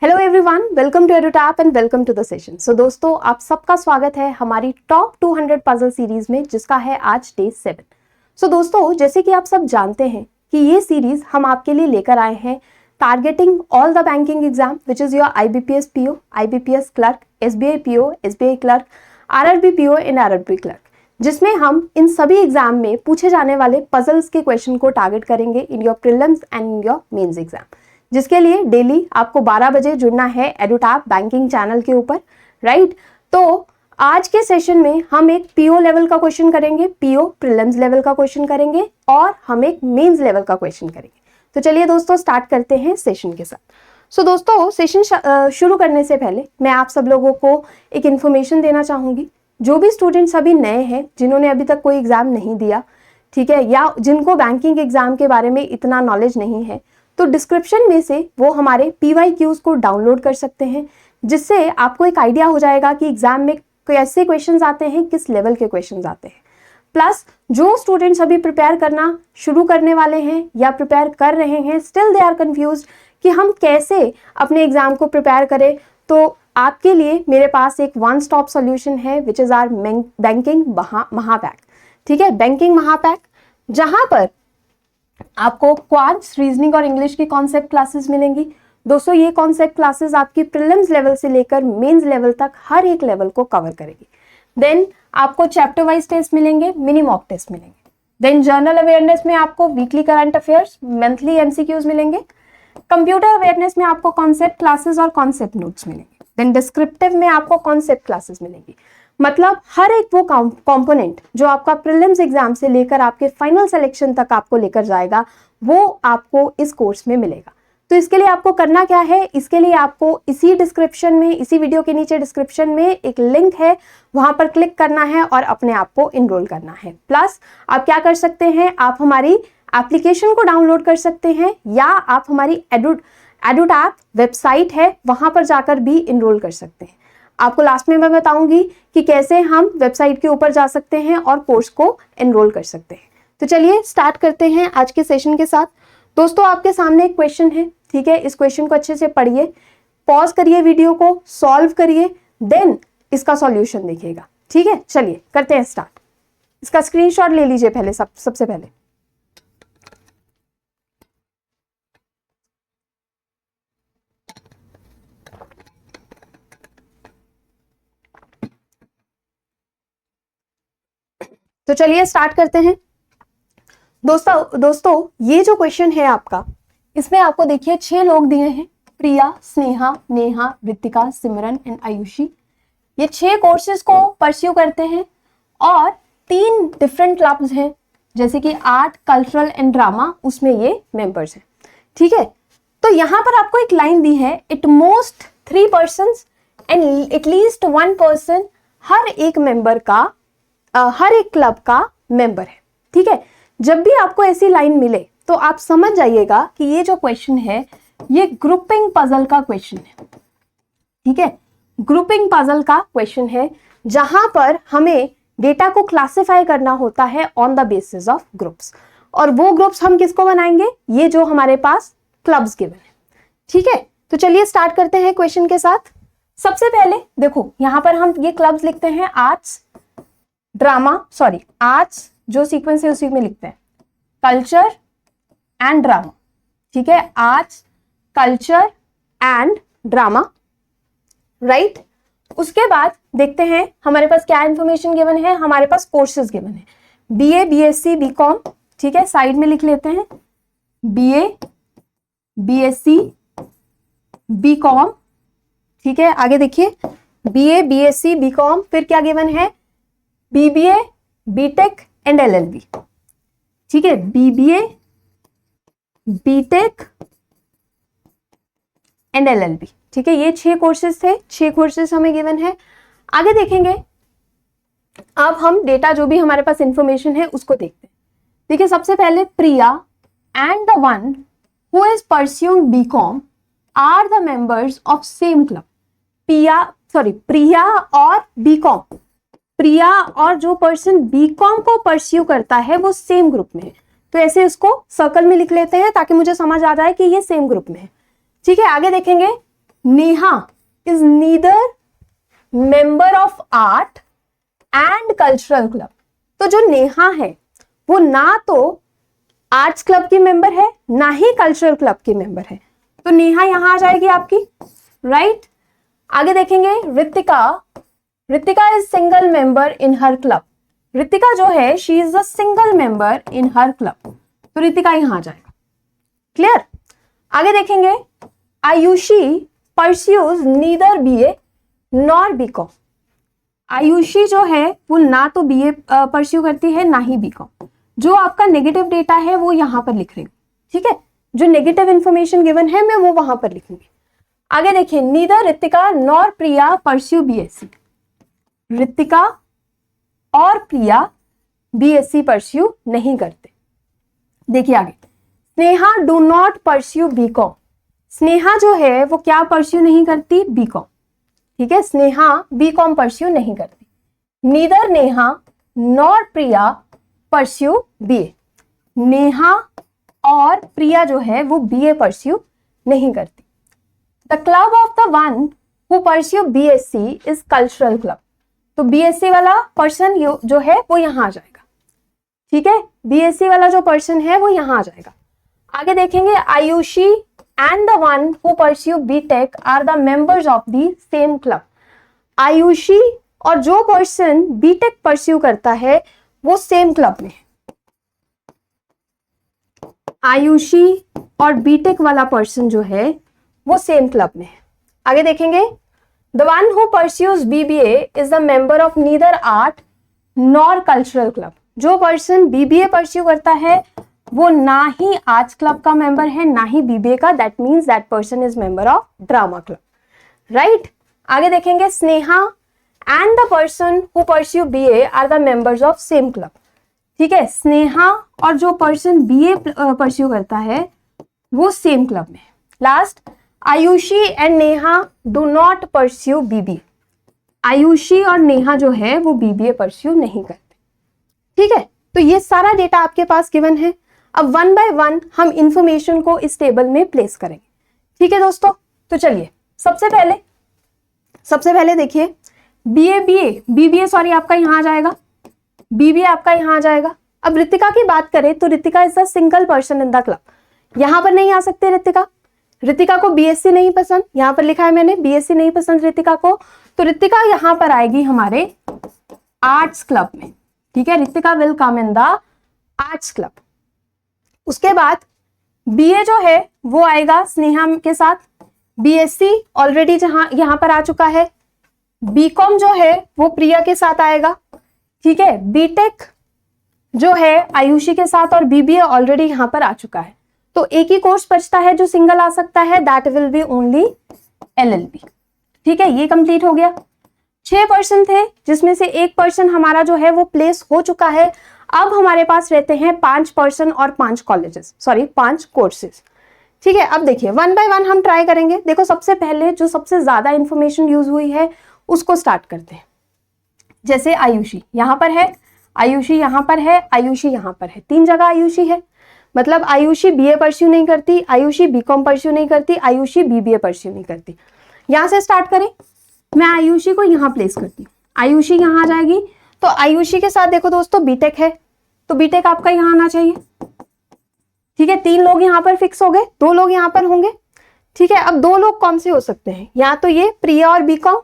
Hello everyone, welcome to Edutap and welcome to the session. So दोस्तों, आप सबका स्वागत है हमारी टॉप 200 पजल सीरीज में, जिसका है आज डे 7। सो दोस्तों, जैसे कि आप सब जानते हैं कि ये सीरीज हम आपके लिए लेकर आए हैं targeting all the banking exam which is your IBPS PO, IBPS clerk, SBI PO, SBI clerk, RRB PO and RRB clerk, जिसमें हम इन सभी एग्जाम में पूछे जाने वाले पजल्स के क्वेश्चन को टारगेट करेंगे in your prelims and in your mains exam, जिसके लिए डेली आपको 12 बजे जुड़ना है एडुटैप बैंकिंग चैनल के ऊपर, राइट। तो आज के सेशन में हम एक PO लेवल का क्वेश्चन करेंगे, PO प्रीलिम्स लेवल का क्वेश्चन करेंगे और हम एक मेंस लेवल का क्वेश्चन करेंगे। तो चलिए दोस्तों, स्टार्ट करते हैं सेशन के साथ। सो दोस्तों, सेशन शुरू करने से पहले मैं आप सब लोगों को एक इन्फॉर्मेशन देना चाहूंगी। जो भी स्टूडेंट्स अभी नए हैं, जिन्होंने अभी तक कोई एग्जाम नहीं दिया, ठीक है, या जिनको बैंकिंग एग्जाम के बारे में इतना नॉलेज नहीं है, तो डिस्क्रिप्शन में से वो हमारे PYQs को डाउनलोड कर सकते हैं, जिससे आपको एक आइडिया हो जाएगा कि एग्जाम में कैसे क्वेश्चंस आते हैं, किस लेवल के क्वेश्चंस आते हैं। प्लस जो स्टूडेंट्स अभी प्रिपेयर करना शुरू करने वाले हैं या प्रिपेयर कर रहे हैं, स्टिल दे आर कंफ्यूज्ड कि हम कैसे अपने एग्जाम को प्रिपेयर करें, तो आपके लिए मेरे पास एक वन स्टॉप सॉल्यूशन है विच इज आर बैंकिंग महापैक। ठीक है, बैंकिंग महापैक, जहां पर आपको क्वांट्स, रीजनिंग और इंग्लिश की कॉन्सेप्ट क्लासेस मिलेंगी। दोस्तों, ये कॉन्सेप्ट क्लासेस आपकी प्रीलिम्स लेवल से लेकर मेंस लेवल तक हर एक लेवल को कवर करेगी। देन आपको चैप्टर वाइज टेस्ट मिलेंगे, मिनी मॉक टेस्ट मिलेंगे। देन जनरल अवेयरनेस में आपको weekly current affairs, monthly MCQs मिलेंगे। कंप्यूटर अवेयरनेस में आपको कॉन्सेप्ट क्लासेस और कॉन्सेप्ट नोट्स मिलेंगे। देन डिस्क्रिप्टिव में आपको कॉन्सेप्ट क्लासेस मिलेंगी। मतलब हर एक वो कंपोनेंट जो आपका प्रीलिम्स एग्जाम से लेकर आपके फाइनल सिलेक्शन तक आपको लेकर जाएगा, वो आपको इस कोर्स में मिलेगा। तो इसके लिए आपको करना क्या है, इसके लिए आपको इसी डिस्क्रिप्शन में, इसी वीडियो के नीचे डिस्क्रिप्शन में एक लिंक है, वहां पर क्लिक करना है और अपने आप को इनरोल करना है। प्लस आप क्या कर सकते हैं, आप हमारी एप्लीकेशन को डाउनलोड कर सकते हैं, या आप हमारी एडुटैप वेबसाइट है, वहां पर जाकर भी इनरोल कर सकते हैं। आपको लास्ट में मैं बताऊंगी कि कैसे हम वेबसाइट के ऊपर जा सकते हैं और कोर्स को एनरोल कर सकते हैं। तो चलिए स्टार्ट करते हैं आज के सेशन के साथ। दोस्तों, आपके सामने एक क्वेश्चन है, ठीक है, इस क्वेश्चन को अच्छे से पढ़िए, पॉज करिए वीडियो को, सॉल्व करिए, देन इसका सॉल्यूशन देखिएगा। ठीक है, चलिए करते हैं स्टार्ट। इसका स्क्रीनशॉट ले लीजिए पहले, सबसे पहले। तो चलिए स्टार्ट करते हैं। दोस्तों ये जो क्वेश्चन है आपका, इसमें आपको देखिए 6 लोग दिए हैं, प्रिया, स्नेहा, नेहा, रितिका, सिमरन एंड आयुषी। ये 6 कोर्सेज को परस्यू करते हैं और 3 डिफरेंट क्लब्स हैं, जैसे कि आर्ट, कल्चरल एंड ड्रामा, उसमें ये मेंबर्स हैं। ठीक है, तो यहां पर आपको एक लाइन दी है, at most 3 persons and at least 1 person हर एक मेंबर का, हर एक क्लब का मेंबर है। ठीक है, जब भी आपको ऐसी लाइन मिले तो आप समझ जाइएगा कि ये जो क्वेश्चन है ये ग्रुपिंग पजल का क्वेश्चन है। ठीक है, ग्रुपिंग पजल का क्वेश्चन है, जहां पर हमें डेटा को क्लासिफाई करना होता है on the basis of groups, और वो ग्रुप्स हम किसको बनाएंगे, ये जो हमारे पास क्लब्स गिवन है। ठीक है, तो चलिए स्टार्ट करते हैं क्वेश्चन के साथ। सबसे पहले देखो, यहां पर हम ये क्लब्स लिखते हैं, आर्ट्स, आर्ट्स जो सीक्वेंस है उसी में लिखते हैं, कल्चर एंड ड्रामा। ठीक है, arts, culture and drama, right. उसके बाद देखते हैं हमारे पास क्या इंफॉर्मेशन गिवन है, हमारे पास कोर्सेज गिवन है, BA, BSc, BCom। ठीक है, साइड में लिख लेते हैं, BA, BSc, BCom। ठीक है, आगे देखिए, BA, BSc, BCom, फिर क्या गिवन है, BBA, BTech एंड LLB। ठीक है, BBA, BTech एंड LLB। ठीक है, ये 6 कोर्सेज थे, 6 कोर्सेज हमें गिवन है। आगे देखेंगे, अब हम डेटा जो भी हमारे पास इंफॉर्मेशन है उसको देखते हैं। देखिए, सबसे पहले Priya and the one who is pursuing BCom are the members of same club. Priya और BCom, प्रिया और जो पर्सन BCom को परस्यू करता है वो सेम ग्रुप में है, तो ऐसे इसको सर्कल में लिख लेते हैं ताकि मुझे समझ आ जाए कि ये सेम ग्रुप में है। ठीक है, आगे देखेंगे, Neha is neither member of art and cultural club. तो जो नेहा है वो ना तो आर्ट्स क्लब की मेंबर है ना ही कल्चरल क्लब की मेंबर है, तो नेहा यहां आ जाएगी आपकी, राइट। आगे देखेंगे Ritika, Ritika is single member in her club. Ritika जो है she is a single member in her club, तो रितिका यहां आ जाएगा, क्लियर। आगे देखेंगे Ayushi pursues neither BA nor BCom. Ayushi जो है वो ना तो बीए परस्यू करती है ना ही बीकॉम। जो आपका नेगेटिव डेटा है वो यहां पर लिख रही हूं, ठीक है, जो नेगेटिव इंफॉर्मेशन गिवन है मैं वो वहां पर लिखूंगी। आगे देखिए neither Ritika nor Priya pursue BSc. Ritika और प्रिया बीएससी परस्यू नहीं करते। देखिए आगे Sneha do not pursue BCom. Sneha जो है वो क्या परस्यू नहीं करती, बीकॉम, ठीक है, स्नेहा बीकॉम परस्यू नहीं करती। Neither Neha nor Priya pursue BA. Neha और प्रिया जो है वो बीए परस्यू नहीं करती। The club of the one who pursue BSc is cultural club. तो बीएससी वाला पर्सन जो है वो यहां आ जाएगा, ठीक है, बीएससी वाला जो पर्सन है वो यहां आ जाएगा। आगे देखेंगे Ayushi and the one who pursue BTech are the members of the same club. Ayushi और जो पर्सन बीटेक परस्यू करता है वो सेम क्लब में है। आयुषी और बीटेक वाला पर्सन जो है वो सेम क्लब में है। आगे देखेंगे the one who pursues BBA is the member of neither art nor cultural club. जो पर्सन बीबीए परस्यू करता है वो ना ही आर्ट्स क्लब का मेंबर है ना ही बीबीए का, that means that person is member of drama club, right. आगे देखेंगे Sneha and the person who pursue BA are the members of same club, ठीक है, स्नेहा और जो पर्सन बीए परस्यू करता है वो सेम क्लब में। Last Ayushi and Neha do not pursue BBA. Ayushi और नेहा जो है वो बीबीए परस्यू नहीं करते, ठीक है। तो ये सारा डेटा आपके पास गिवन है। अब वन बाय वन हम इंफॉर्मेशन को इस टेबल में प्लेस करेंगे, ठीक है दोस्तों। तो चलिए सबसे पहले देखिए बीबीए सॉरी आपका यहां आ जाएगा, बीबीए आपका यहां आ जाएगा। अब रितिका की बात करें तो Ritika is a single person in the club, यहां पर नहीं आ सकते रितिका। रितिका को बीएससी नहीं पसंद, यहां पर लिखा है मैंने बीएससी नहीं पसंद रितिका को, तो रितिका यहां पर आएगी हमारे आर्ट्स क्लब में, ठीक है, Ritika will come in the arts club. उसके बाद बीए जो है वो आएगा स्नेहा के साथ, बीएससी ऑलरेडी जहां यहां पर आ चुका है। बीकॉम जो है वो प्रिया के साथ आएगा, ठीक है। बीटेक जो है आयुषी के साथ और बीबीए ऑलरेडी यहां पर आ चुका है, तो एक ही कोर्स बचता है जो सिंगल आ सकता है, that will be only LLB, ठीक है। ये कंप्लीट हो गया। 6 पर्सन थे जिसमें से एक पर्सन हमारा जो है वो प्लेस हो चुका है। अब हमारे पास रहते हैं 5 पर्सन और 5 कॉलेजेस, सॉरी 5 कोर्सेज, ठीक है। अब देखिए वन बाय वन हम ट्राई करेंगे। देखो सबसे पहले जो सबसे ज्यादा इंफॉर्मेशन यूज हुई है उसको स्टार्ट करते हैं। जैसे आयुषी यहां पर है, आयुषी यहां पर है, आयुषी यहां पर है, 3 जगह आयुषी है, मतलब आयुषी बीए परस्यू नहीं करती, आयुषी बीकॉम परस्यू नहीं करती, आयुषी बीबीए परस्यू नहीं करती। यहां से स्टार्ट करें, मैं आयुषी को यहां प्लेस करती हूँ, आयुषी यहां आ जाएगी। तो आयुषी के साथ देखो दोस्तों बीटेक है, तो बीटेक आपका यहां आना चाहिए, ठीक है। 3 लोग यहां पर फिक्स हो गए, 2 लोग यहां पर होंगे, ठीक है। अब 2 लोग कौन से हो सकते हैं, या तो ये प्रिया और बीकॉम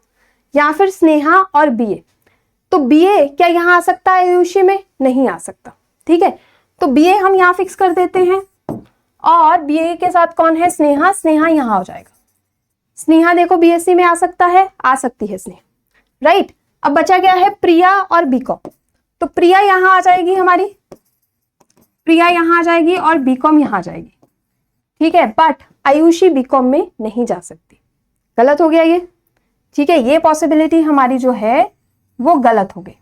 या फिर स्नेहा और बीए। तो बीए क्या यहां आ सकता है आयुषी में, नहीं आ सकता, ठीक है। तो बीए हम यहां फिक्स कर देते हैं और बीए के साथ कौन है, स्नेहा, स्नेहा यहां हो जाएगा। स्नेहा देखो बीएससी में आ सकता है, आ सकती है स्नेहा, राइट। अब बचा क्या है प्रिया और बीकॉम, तो प्रिया यहां आ जाएगी हमारी, प्रिया यहां आ जाएगी और बीकॉम यहां आ जाएगी, ठीक है। बट आयुषी बीकॉम में नहीं जा सकती, गलत हो गया ये, ठीक है। ये पॉसिबिलिटी हमारी जो है वो गलत हो गई,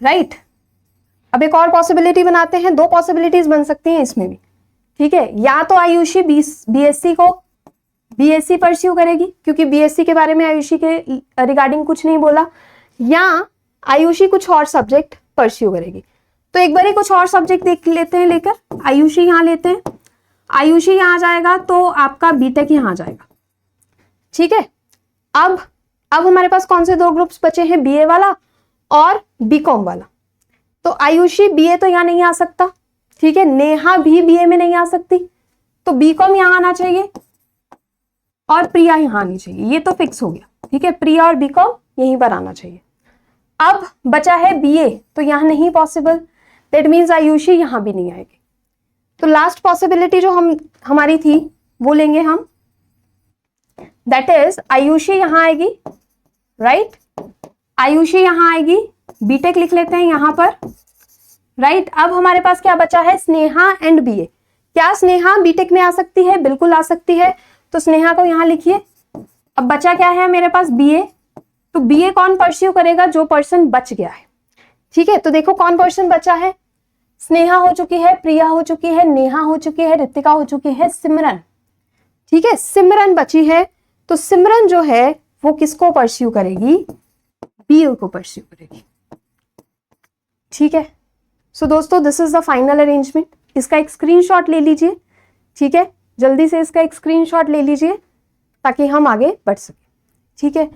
राइट। अब एक और पॉसिबिलिटी बनाते हैं, 2 पॉसिबिलिटीज बन सकती हैं इसमें भी, ठीक है। या तो आयुषी बीएससी को बीएससी परस्यू करेगी, क्योंकि बीएससी के बारे में आयुषी के रिगार्डिंग कुछ नहीं बोला, या आयुषी कुछ और सब्जेक्ट परस्यू करेगी। तो एक बार ही कुछ और सब्जेक्ट देख लेते हैं लेकर, आयुषी यहां लेते हैं। आयुषी यहाँ जाएगा तो आपका बीटेक यहाँ जाएगा, ठीक है। अब हमारे पास कौन से दो ग्रुप्स बचे हैं, बीए वाला और बीकॉम वाला। तो आयुषी बीए तो यहाँ नहीं आ सकता, ठीक है, नेहा भी बीए में नहीं आ सकती, तो बीकॉम यहाँ आना चाहिए और प्रिया यहाँ आनी चाहिए, ये तो फिक्स हो गया, ठीक है। प्रिया और बीकॉम यहीं पर आना चाहिए। अब बचा है बीए, तो यहाँ नहीं पॉसिबल, दैट मीन्स आयुषी यहाँ भी नहीं आएगी। तो लास्ट पॉसिबिलिटी जो हमारी थी वो लेंगे हम, दैट इज आयुषी यहाँ आएगी, राइट, आयुषी यहाँ आएगी, बीटेक लिख लेते हैं यहाँ पर, राइट। अब हमारे पास क्या बचा है, स्नेहा एंड बीए। क्या स्नेहा बीटेक में आ सकती है, बिल्कुल आ सकती है, तो स्नेहा को यहाँ लिखिए। अब बचा क्या है मेरे पास, बीए। तो बीए कौन परस्यू करेगा, जो पर्सन बच गया है, ठीक है। तो देखो कौन पर्सन बचा है, स्नेहा हो चुकी है, प्रिया हो चुकी है, नेहा हो चुकी है, रितिका हो चुकी है, सिमरन, ठीक है, सिमरन बची है। तो सिमरन जो है वो किसको परस्यू करेगी, बीए को परस्यू करेगी, ठीक है। सो दोस्तों this is the final arrangement. इसका एक स्क्रीनशॉट ले लीजिए, ठीक है, जल्दी से इसका एक स्क्रीनशॉट ले लीजिए ताकि हम आगे बढ़ सके, ठीक है।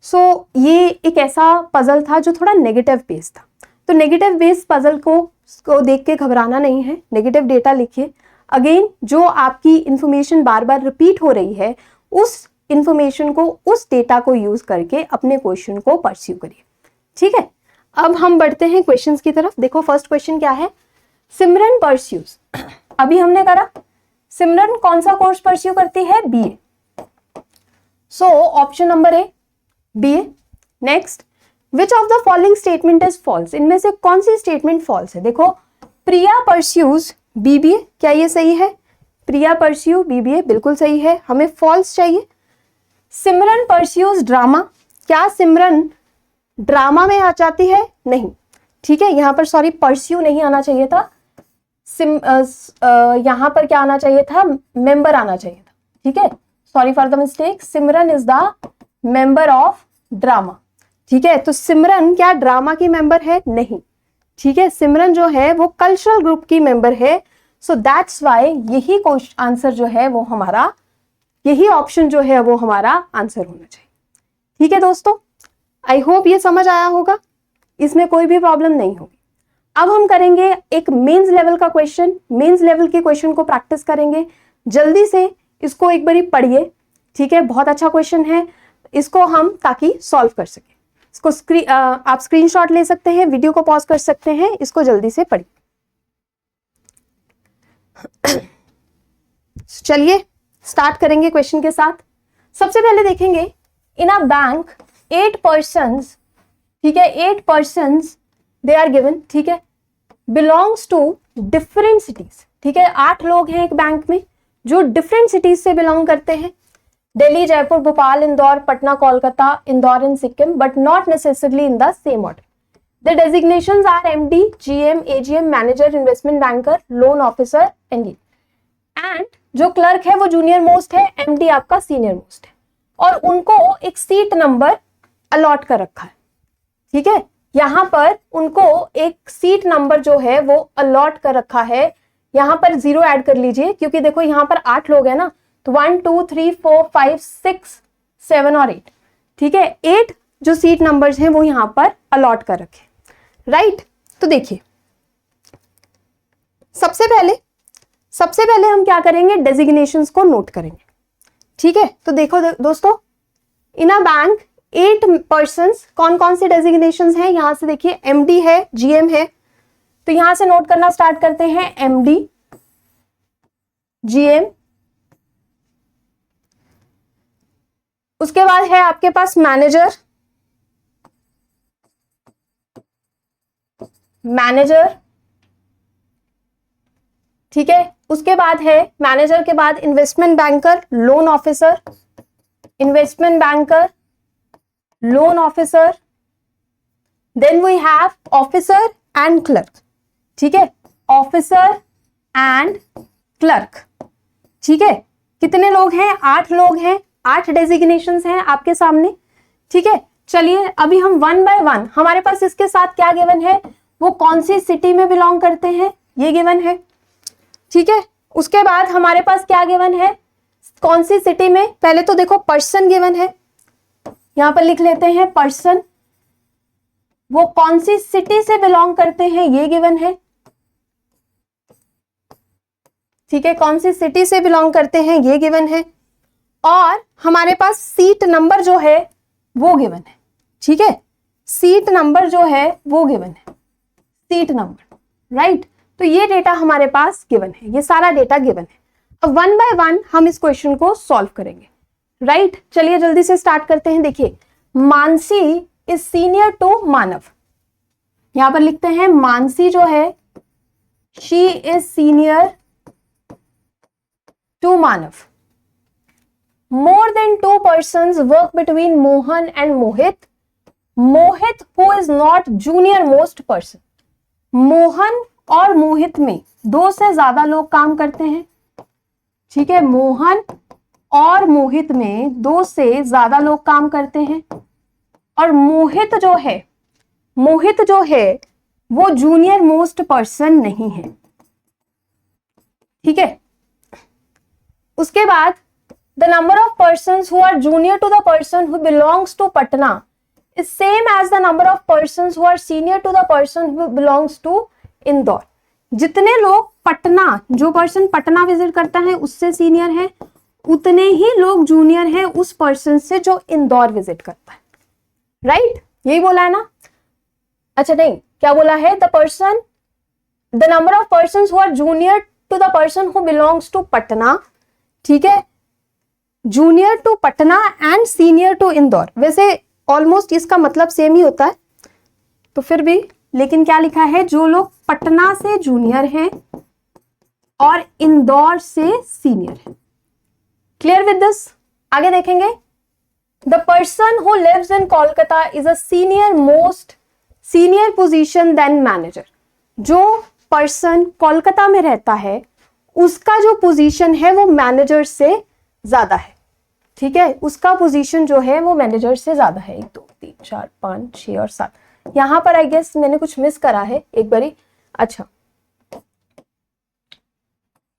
सो ये एक ऐसा पजल था जो थोड़ा नेगेटिव बेस था। तो नेगेटिव बेस पजल को देख के घबराना नहीं है, नेगेटिव डेटा लिखिए। अगेन जो आपकी इंफॉर्मेशन बार बार रिपीट हो रही है, उस इंफॉर्मेशन को, उस डेटा को यूज करके अपने क्वेश्चन को परस्यू करिए, ठीक है। अब हम बढ़ते हैं क्वेश्चंस की तरफ। देखो फर्स्ट क्वेश्चन क्या है, सिमरन परस्यूज, अभी हमने करा सिमरन कौन सा कोर्स परस्यू करती है, BA. So option number A BA. Next, which of the following statement is false, इनमें से कौन सी स्टेटमेंट फॉल्स है। देखो प्रिया परस्यूज बीबीए, क्या ये सही है, प्रिया परस्यू बीबीए बिल्कुल सही है, हमें फॉल्स चाहिए। सिमरन परस्यूज ड्रामा, क्या सिमरन ड्रामा में आ जाती है, नहीं, ठीक है, यहां पर सॉरी परस्यू नहीं आना चाहिए था, यहां पर क्या आना चाहिए था, मेंबर आना चाहिए था, ठीक है, sorry for the mistake. Simran is the member of drama, ठीक है। तो सिमरन क्या ड्रामा की मेंबर है, नहीं, ठीक है, सिमरन जो है वो कल्चरल ग्रुप की मेंबर है। सो दैट्स वाई यही आंसर जो है वो हमारा, यही ऑप्शन जो है वो हमारा आंसर होना चाहिए, ठीक है दोस्तों। आई होप ये समझ आया होगा, इसमें कोई भी प्रॉब्लम नहीं होगी। अब हम करेंगे एक मेंस लेवल का क्वेश्चन, मेंस लेवल के क्वेश्चन को प्रैक्टिस करेंगे। जल्दी से इसको एक बारी पढ़िए, ठीक है, बहुत अच्छा क्वेश्चन है, इसको हम ताकि सॉल्व कर सके। इसको आप स्क्रीनशॉट ले सकते हैं, वीडियो को पॉज कर सकते हैं, इसको जल्दी से पढ़िए। चलिए स्टार्ट करेंगे क्वेश्चन के साथ। सबसे पहले देखेंगे, इन अ बैंक 8 पर्सन्स, ठीक है, 8 पर्सन्स दे आर गिवन, ठीक है, बिलोंग्स टू डिफरेंट सिटीज, ठीक है, 8 लोग हैं एक बैंक में जो डिफरेंट सिटीज से बिलोंग करते हैं, Delhi, Jaipur, Bhopal, Indore, Patna, Kolkata, Indore and Sikkim, but not necessarily in the same order. The designations are MD, GM, AGM, manager, investment banker, loan officer, and जो क्लर्क है वो जूनियर मोस्ट है, एमडी आपका सीनियर मोस्ट है, और उनको एक सीट नंबर अलॉट कर रखा है, ठीक है, यहां पर उनको एक सीट नंबर जो है वो अलॉट कर रखा है। यहां पर 0 ऐड कर लीजिए, क्योंकि देखो यहां पर 8 लोग हैं ना, तो 1 2 3 4 5 6 7 और 8, ठीक है, 8 जो सीट नंबर्स हैं वो यहां पर अलॉट कर रखे, राइट। तो देखिए सबसे पहले हम क्या करेंगे, डेजिग्नेशंस को नोट करेंगे, ठीक है। तो देखो दोस्तों, इन अ बैंक 8 पर्सन्स, कौन कौन से डेजिग्नेशंस हैं, यहां से देखिए एमडी है, जीएम है, तो यहां से नोट करना स्टार्ट करते हैं, एमडी, जीएम, उसके बाद है आपके पास मैनेजर, ठीक है, उसके बाद है मैनेजर के बाद investment banker, loan officer, investment banker, loan officer, then we have officer and clerk, ठीक है, ऑफिसर एंड क्लर्क, ठीक है। कितने लोग हैं, 8 लोग हैं, 8 डेजिग्नेशंस हैं आपके सामने, ठीक है। चलिए अभी हम 1 बाय 1, हमारे पास इसके साथ क्या गिवन है, वो कौन सी सिटी में बिलोंग करते हैं, ये गिवन है, ठीक है। उसके बाद हमारे पास क्या गिवन है, कौन सी सिटी में, पहले तो देखो पर्सन गिवन है, यहां पर लिख लेते हैं पर्सन, वो कौन सी सिटी से बिलोंग करते हैं ये गिवन है, ठीक है, कौन सी सिटी से बिलोंग करते हैं ये गिवन है, और हमारे पास सीट नंबर जो है वो गिवन है, ठीक है, सीट नंबर जो है वो गिवन है, सीट नंबर, राइट। तो ये डेटा हमारे पास गिवन है, ये सारा डेटा गिवन है। अब वन बाय वन हम इस क्वेश्चन को सॉल्व करेंगे, राइट। चलिए जल्दी से स्टार्ट करते हैं। देखिए, Mansi is senior to Manav, यहां पर लिखते हैं मानसी जो है she is senior to Manav. More than two persons work between Mohan and Mohit. Mohit who is not junior most person. Mohan और मोहित में दो से ज्यादा लोग काम करते हैं, ठीक है, मोहन और मोहित में दो से ज्यादा लोग काम करते हैं, और मोहित जो है वो जूनियर मोस्ट पर्सन नहीं है, ठीक है। उसके बाद the number of persons who are junior to the person who belongs to Patna is same as the number of persons who are senior to the person who belongs to Indore. जितने लोग पटना, जो person Patna visit करता है उससे senior है, उतने ही लोग junior है उस पर्सन से जो इंदौर विजिट करता है, राइट, यही बोला है ना। अच्छा नहीं, क्या बोला है, the number of persons who are junior to the person who belongs to Patna, ठीक है, junior to Patna and senior to Indore. वैसे ऑलमोस्ट इसका मतलब सेम ही होता है, तो फिर भी, लेकिन क्या लिखा है, जो लोग पटना से जूनियर हैं और इंदौर से सीनियर हैं। क्लियर विद दिस, आगे देखेंगे। The person who lives in Kolkata is a senior position than manager. जो पर्सन कोलकाता में रहता है उसका जो पोजीशन है वो मैनेजर से ज्यादा है, ठीक है, उसका पोजीशन जो है वो मैनेजर से ज्यादा है। 1 2 3 4 5 6 और 7, यहां पर आई गेस मैंने कुछ मिस करा है एक बारी। अच्छा,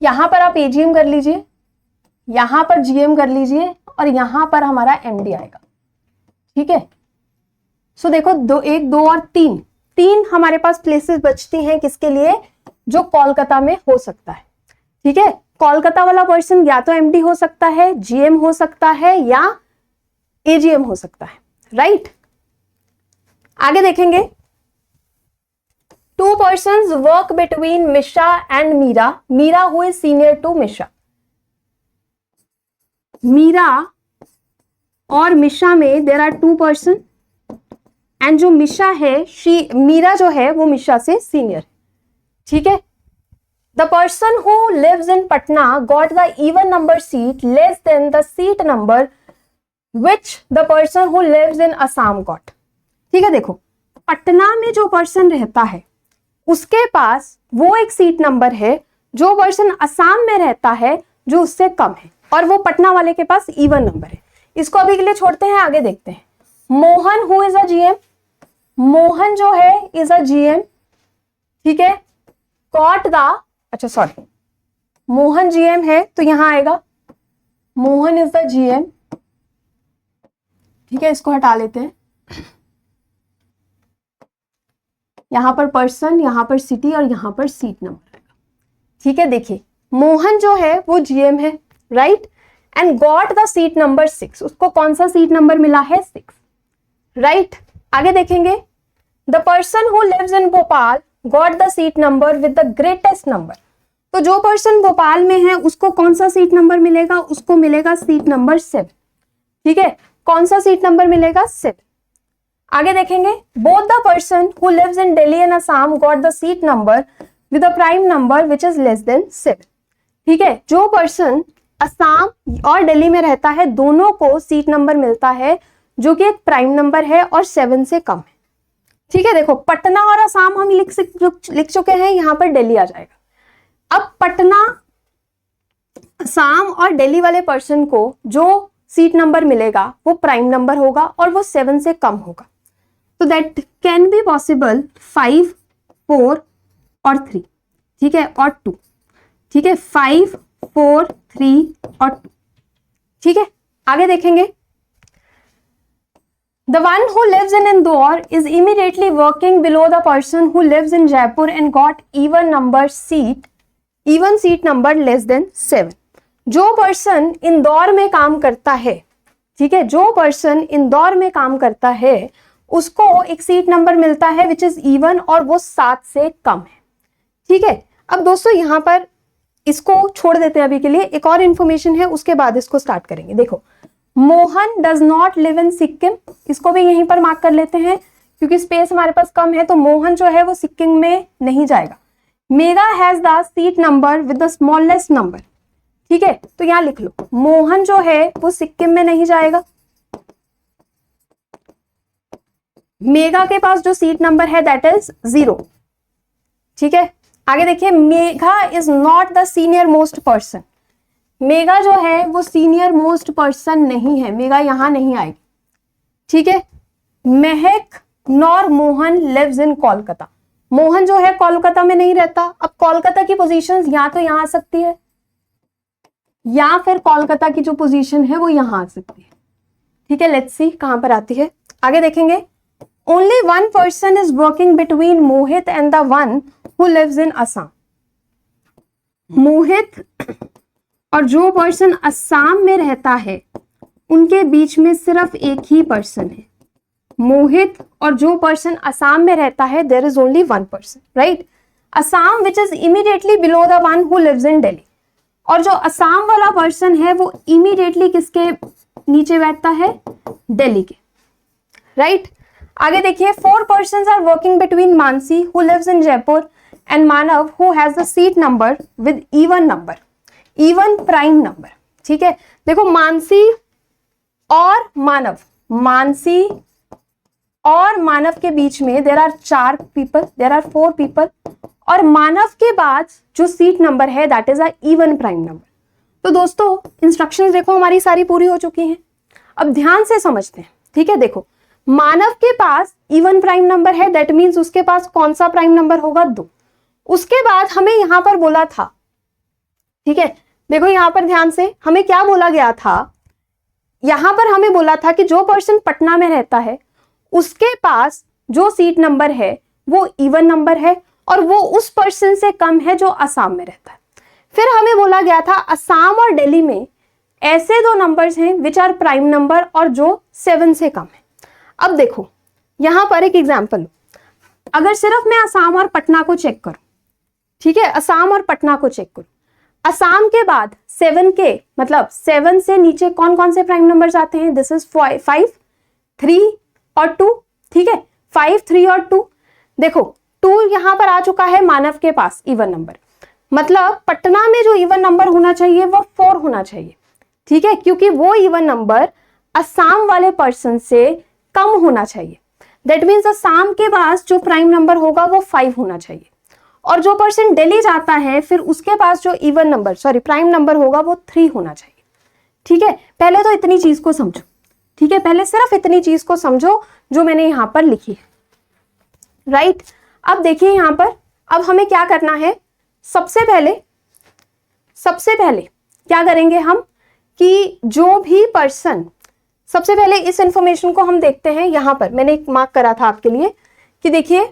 यहां पर आप एजीएम कर लीजिए, यहां पर जीएम कर लीजिए, और यहां पर हमारा एमडी आएगा, ठीक है। सो देखो, 1 2 और 3 हमारे पास प्लेसेस बचती हैं किसके लिए, जो कोलकाता में हो सकता है, ठीक है। कोलकाता वाला पर्सन या तो एमडी हो सकता है, जीएम हो सकता है, या एजीएम हो सकता है, राइट। आगे देखेंगे। 2 persons work between Mishra and Meera, Meera who is senior to Mishra. Meera और मिश्रा में देयर आर 2 person, एंड जो मिश्रा है, मीरा जो है वो मिश्रा से सीनियर, ठीक है। The person who lives in Patna got the even number seat less than the seat number which the person who lives in Assam got. ठीक है, देखो, पटना में जो पर्सन रहता है उसके पास वो एक सीट नंबर है, जो पर्सन असम में रहता है जो उससे कम है, और वो पटना वाले के पास इवन नंबर है। इसको अभी के लिए छोड़ते हैं, आगे देखते हैं। Mohan who is a GM, Mohan जो है इज अ जीएम, ठीक है, गॉट द, अच्छा सॉरी, मोहन जीएम है तो यहां आएगा मोहन इज द जीएम, ठीक है, इसको हटा लेते हैं। यहां पर पर्सन, यहां पर सिटी, और यहां पर सीट नंबर आएगा, ठीक है। देखिए, मोहन जो है वो जीएम है, right, and got the seat number 6, उसको कौन सा सीट नंबर मिला है, 6, राइट। आगे देखेंगे। The person who lives in Bhopal got the seat number with the greatest number. तो जो पर्सन भोपाल में है उसको कौन सा सीट नंबर मिलेगा, उसको मिलेगा सीट नंबर 7, ठीक है। कौन सा सीट नंबर मिलेगा, 7। आगे देखेंगे। Both the person who lives in Delhi and Assam got the seat number with a prime number which is less than 7, ठीक है। जो पर्सन असम और दिल्ली में रहता है दोनों को सीट नंबर मिलता है जो कि एक प्राइम नंबर है और 7 से कम है, ठीक है। देखो, पटना और असम हम लिख चुके हैं, यहां पर दिल्ली आ जाएगा। अब पटना, असम और दिल्ली वाले पर्सन को जो सीट नंबर मिलेगा वो प्राइम नंबर होगा और वो 7 से कम होगा। तो दैट कैन बी पॉसिबल 5, 4 और 3, ठीक है, और 2। ठीक है, 5 4 3 और 2। ठीक है, आगे देखेंगे। The one who lives in Indore is immediately working below the person who lives in Jaipur and got even seat number less than 7। जो पर्सन इंदौर में काम करता है, ठीक है, जो पर्सन इंदौर में काम करता है उसको एक सीट नंबर मिलता है विच इज इवन और वो 7 से कम है। ठीक है, अब दोस्तों यहां पर इसको छोड़ देते हैं अभी के लिए, एक और इंफॉर्मेशन है उसके बाद इसको स्टार्ट करेंगे। देखो, Mohan does not live in Sikkim, इसको भी यहीं पर मार्क कर लेते हैं क्योंकि स्पेस हमारे पास कम है, तो मोहन जो है वो सिक्किम में नहीं जाएगा। Mega has the seat number with the smallest number. ठीक है, तो यहां लिख लो, मोहन जो है वो सिक्किम में नहीं जाएगा। मेगा के पास जो सीट नंबर है दैट इज 0। ठीक है, आगे देखिए, Megha is not the senior most person. Mega जो है वो सीनियर मोस्ट पर्सन नहीं है, मेगा यहां नहीं आएगी। ठीक है, Mehak nor Mohan lives in Kolkata. Mohan जो है कोलकाता में नहीं रहता। अब कोलकाता की पोजीशंस या तो यहां आ सकती है या फिर कोलकाता की जो पोजीशन है वो यहां आ सकती है। ठीक है, लेट्स सी कहां पर आती है, आगे देखेंगे। Only one person is working between Mohit and the one who lives in Assam. Mohit और जो पर्सन असम में रहता है उनके बीच में सिर्फ एक ही पर्सन है। मोहित और जो पर्सन असम में रहता है there is only one person, right. Assam which is immediately below the one who lives in Delhi, और जो असम वाला पर्सन है वो इमीडिएटली किसके नीचे बैठता है, दिल्ली के, राइट। आगे देखिए, 4 persons are working between Mansi who lives in Jaipur and Manav who has the seat number with even number, even prime number। ठीक है, देखो मानसी और मानव, मानसी और मानव के बीच में there are 4 people, there are 4 people, और मानव के बाद जो सीट नंबर है that is a even prime number. तो दोस्तों इंस्ट्रक्शंस देखो हमारी सारी पूरी हो चुकी हैं, अब ध्यान से समझते हैं। ठीक है, देखो मानव के पास इवन प्राइम नंबर है, दैट मींस उसके पास कौन सा प्राइम नंबर होगा, 2। उसके बाद हमें यहां पर बोला था, ठीक है, देखो यहां पर ध्यान से हमें क्या बोला गया था, यहां पर हमें बोला था कि जो पर्सन पटना में रहता है उसके पास जो सीट नंबर है वो इवन नंबर है और वो उस पर्सन से कम है जो असम में रहता है। फिर हमें बोला गया था असम और दिल्ली में ऐसे 2 नंबर्स हैं विच आर प्राइम नंबर और जो 7 से कम है। अब देखो यहां पर एक एग्जांपल, अगर सिर्फ मैं असम और पटना को चेक करूं, ठीक है, असम और पटना को चेक करूं, असम के बाद 7 के मतलब 7 से नीचे कौन कौन से प्राइम नंबर्स आते हैं, दिस इज 5 3 और 2। ठीक है, 5 3 और 2। देखो 2 यहां पर आ चुका है मानव के पास इवन नंबर, मतलब पटना में जो इवन नंबर होना चाहिए वो 4 होना चाहिए। ठीक है, क्योंकि वो इवन नंबर असम वाले पर्सन से कम होना चाहिए, दैट मीन्स असम के पास जो प्राइम नंबर होगा वो 5 होना चाहिए, और जो पर्सन दिल्ली जाता है फिर उसके पास जो इवन नंबर प्राइम नंबर होगा वो 3 होना चाहिए। ठीक है, पहले तो इतनी चीज को समझो। ठीक है, पहले सिर्फ इतनी चीज को समझो जो मैंने यहां पर लिखी है, राइट। अब देखिए यहां पर अब हमें क्या करना है, सबसे पहले क्या करेंगे हम कि जो भी पर्सन, सबसे पहले इस इंफॉर्मेशन को हम देखते हैं। यहां पर मैंने एक मार्क करा था आपके लिए कि देखिए,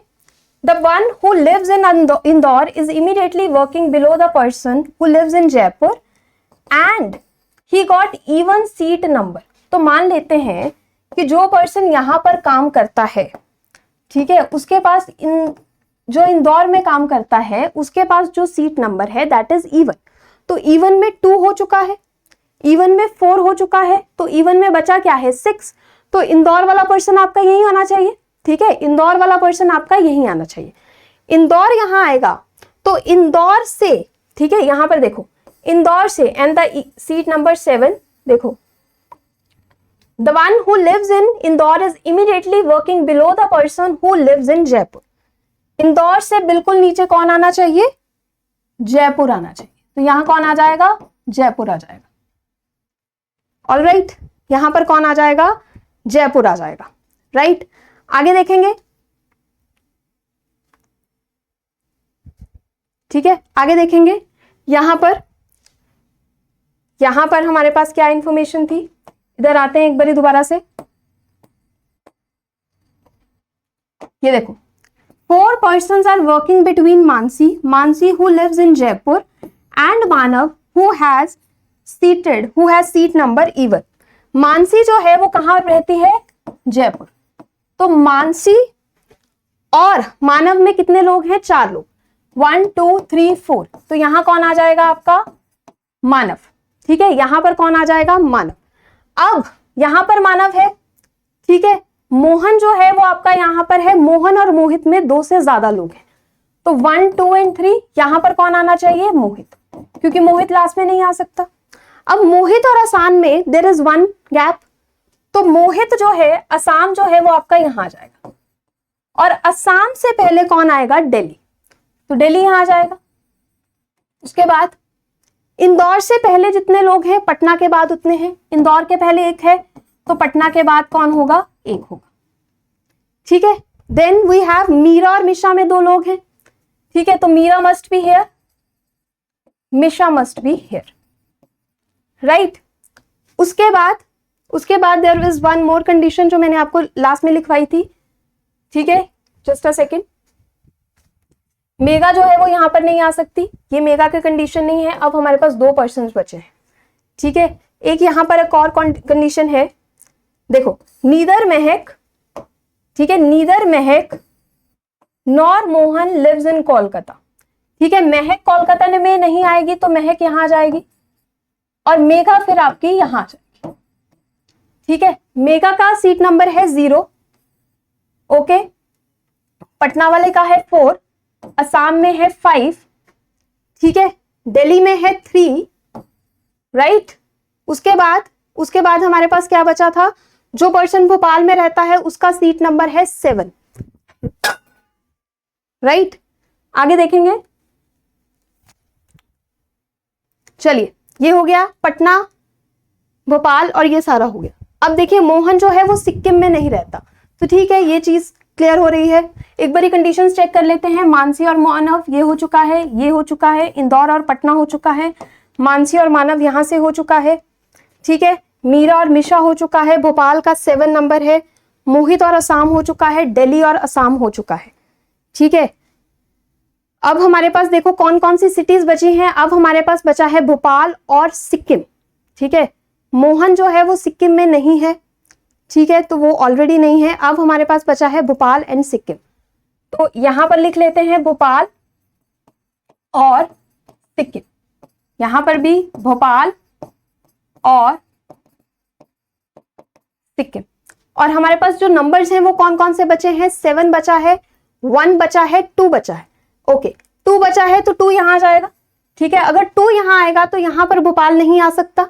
the one who lives in Indore is immediately working below the person who lives in Jaipur and he got even seat number. तो मान लेते हैं कि जो पर्सन यहां पर काम करता है, ठीक है, उसके पास जो इंदौर में काम करता है उसके पास जो सीट नंबर है दैट इज इवन। तो इवन में 2 हो चुका है, इवन में 4 हो चुका है, तो इवन में बचा क्या है, 6। तो इंदौर वाला पर्सन आपका यही आना चाहिए। ठीक है, इंदौर वाला पर्सन आपका यही आना चाहिए। इंदौर यहां आएगा तो इंदौर से, ठीक है, यहां पर देखो इंदौर से एंड द सीट नंबर 7, देखो the one who lives in Indore is immediately working below the person who lives in Jaipur. Indore से बिल्कुल नीचे कौन आना चाहिए, जयपुर आना चाहिए। तो यहां कौन आ जाएगा, जयपुर आ जाएगा। ऑलराइट, यहां पर कौन आ जाएगा, जयपुर आ जाएगा, राइट। आगे देखेंगे, ठीक है, आगे देखेंगे। यहां पर हमारे पास क्या इंफॉर्मेशन थी, इधर आते हैं एक बारी दोबारा से। ये देखो, 4 persons are working between Mansi who lives in Jaipur and Manav who has seat number even। Mansi जो है वो कहां रहती है, जयपुर। तो मानसी और मानव में कितने लोग हैं, 4 लोग, 1 2 3 4। तो यहां कौन आ जाएगा आपका, मानव। ठीक है, यहां पर कौन आ जाएगा, मानव। अब यहां पर मानव है, ठीक है। मोहन जो है वो आपका यहां पर है, मोहन और मोहित में 2 से ज्यादा लोग हैं। तो 1 2 और 3 यहां पर कौन आना चाहिए, मोहित, क्योंकि मोहित लास्ट में नहीं आ सकता। अब मोहित और असम में देयर इज 1 गैप। तो मोहित जो है, असम जो है वो आपका यहां आ जाएगा, और असम से पहले कौन आएगा, दिल्ली। तो दिल्ली यहां आ जाएगा। उसके बाद इंदौर से पहले जितने लोग हैं, पटना के बाद उतने हैं। इंदौर के पहले 1 है, तो पटना के बाद कौन होगा, 1 होगा। ठीक है, देन वी हैव मीरा और मिशा में 2 लोग हैं। ठीक है, तो Meera must be here, Misha must be here, right. उसके बाद देयर इज 1 मोर कंडीशन जो मैंने आपको लास्ट में लिखवाई थी। ठीक है, जस्ट अ सेकेंड। मेगा जो है वो यहां पर नहीं आ सकती, ये मेगा की कंडीशन नहीं है। अब हमारे पास 2 पर्सन बचे हैं। ठीक है, एक यहां पर एक और कंडीशन है, देखो, नीदर महक, ठीक है, neither Mehak nor Mohan lives in Kolkata. ठीक है, महक कोलकाता में नहीं आएगी, तो महक यहां आ जाएगी, और मेघा फिर आपकी यहां आ जाएगी। ठीक है, मेघा का सीट नंबर है 0, ओके। पटना वाले का है 4, असम में है 5, ठीक है, दिल्ली में है 3, राइट। उसके बाद हमारे पास क्या बचा था, जो पर्सन भोपाल में रहता है उसका सीट नंबर है 7, राइट। आगे देखेंगे, चलिए, ये हो गया पटना, भोपाल, और ये सारा हो गया। अब देखिए, मोहन जो है वो सिक्किम में नहीं रहता, तो ठीक है, ये चीज क्लियर हो रही है। एक बारी कंडीशंस चेक कर लेते हैं। मानसी और मानव ये हो चुका है, ये हो चुका है, इंदौर और पटना हो चुका है, मानसी और मानव यहां से हो चुका है। ठीक है, मीरा और मिशा हो चुका है, भोपाल का 7 नंबर है, मोहित और असम हो चुका है, दिल्ली और असम हो चुका है। ठीक है, अब हमारे पास देखो कौन कौन सी सिटीज बची हैं। अब हमारे पास बचा है भोपाल और सिक्किम। ठीक है, मोहन जो है वो सिक्किम में नहीं है, ठीक है, तो वो ऑलरेडी नहीं है। अब हमारे पास बचा है भोपाल एंड सिक्किम, तो यहां पर लिख लेते हैं भोपाल और सिक्किम, यहां पर भी भोपाल और सिक्किम। और हमारे पास जो नंबर्स हैं वो कौन कौन से बचे हैं, 7 बचा है, 1 बचा है, 2 बचा है। ओके, 2 बचा है तो 2 यहां आ जाएगा। ठीक है, अगर 2 यहां आएगा तो यहां पर भोपाल नहीं आ सकता।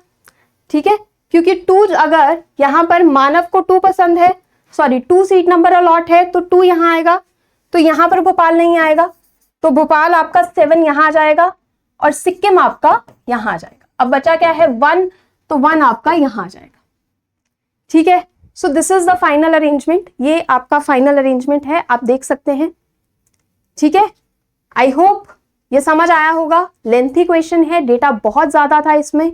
ठीक है, क्योंकि 2 अगर यहां पर मानव को 2 पसंद है, सॉरी 2 सीट नंबर अलॉट है, तो 2 यहां आएगा, तो यहां पर भोपाल नहीं आएगा। तो भोपाल आपका 7 यहां आ जाएगा और सिक्किम आपका यहां आ जाएगा। अब बचा क्या है, 1, तो 1 आपका यहां आ जाएगा। ठीक है, so this is the final arrangement. ये आपका फाइनल अरेंजमेंट है, आप देख सकते हैं। ठीक है, आई होप ये समझ आया होगा। लेंथी क्वेश्चन है, डेटा बहुत ज्यादा था इसमें,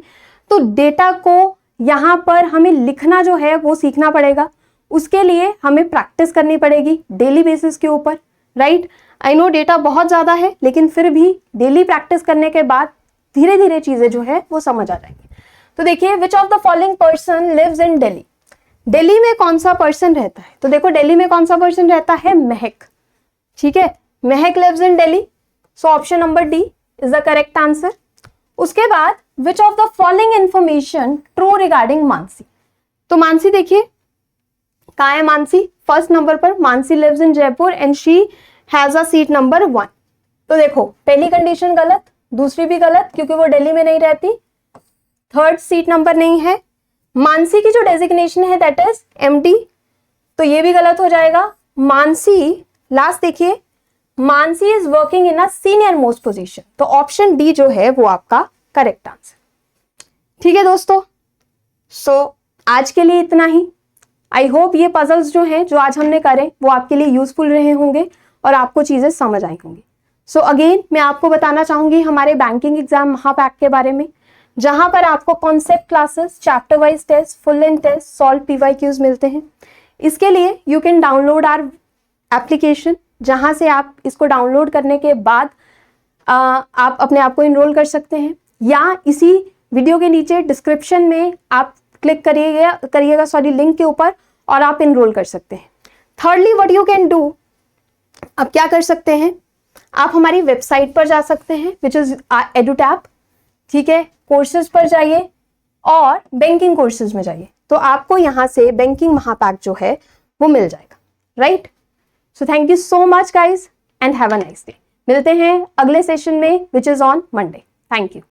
तो डेटा को यहां पर हमें लिखना जो है वो सीखना पड़ेगा। उसके लिए हमें प्रैक्टिस करनी पड़ेगी डेली बेसिस के ऊपर, राइट। आई नो डेटा बहुत ज्यादा है, लेकिन फिर भी डेली प्रैक्टिस करने के बाद धीरे धीरे चीजें जो है वो समझ आ जाएंगी। तो देखिए, which of the following person lives in Delhi. Delhi में कौन सा पर्सन रहता है, तो देखो दिल्ली में कौन सा पर्सन रहता है, महक। ठीक है, Mehak lives in Delhi, so option number D is the correct answer. उसके बाद which of the following information true regarding Mansi. तो मानसी देखिए कहाँ है, मानसी फर्स्ट नंबर पर, Mansi lives in Jaipur and she has a seat number 1। तो देखो पहली कंडीशन गलत, दूसरी भी गलत, क्योंकि वो दिल्ली में नहीं रहती, थर्ड सीट नंबर नहीं है। मानसी की जो डेजिग्नेशन है दैट इज एमडी, तो ये भी गलत हो जाएगा। मानसी, लास्ट देखिए, Mansi is working in a senior most position, तो ऑप्शन डी जो है वो आपका करेक्ट आंसर। ठीक है दोस्तों, सो आज के लिए इतना ही। आई होप ये पजल्स जो हैं जो आज हमने करे वो आपके लिए यूजफुल रहे होंगे और आपको चीजें समझ आई होंगी। सो अगेन मैं आपको बताना चाहूंगी हमारे बैंकिंग एग्जाम महापैक के बारे में, जहां पर आपको concept classes, chapter wise test, full length test, solve PYQs मिलते हैं। इसके लिए you can download our application, जहां से आप इसको डाउनलोड करने के बाद आप अपने आप को इनरोल कर सकते हैं, या इसी वीडियो के नीचे डिस्क्रिप्शन में आप क्लिक करिएगा लिंक के ऊपर और आप इनरोल कर सकते हैं। Thirdly what you can do, अब क्या कर सकते हैं, आप हमारी वेबसाइट पर जा सकते हैं विच इज एडुटैप, ठीक है। कोर्सेज पर जाइए और बैंकिंग कोर्सेज में जाइए, तो आपको यहाँ से बैंकिंग महापैक जो है वो मिल जाएगा, right. So thank you so much guys and have a nice day. मिलते हैं अगले सेशन में which is on Monday. Thank you.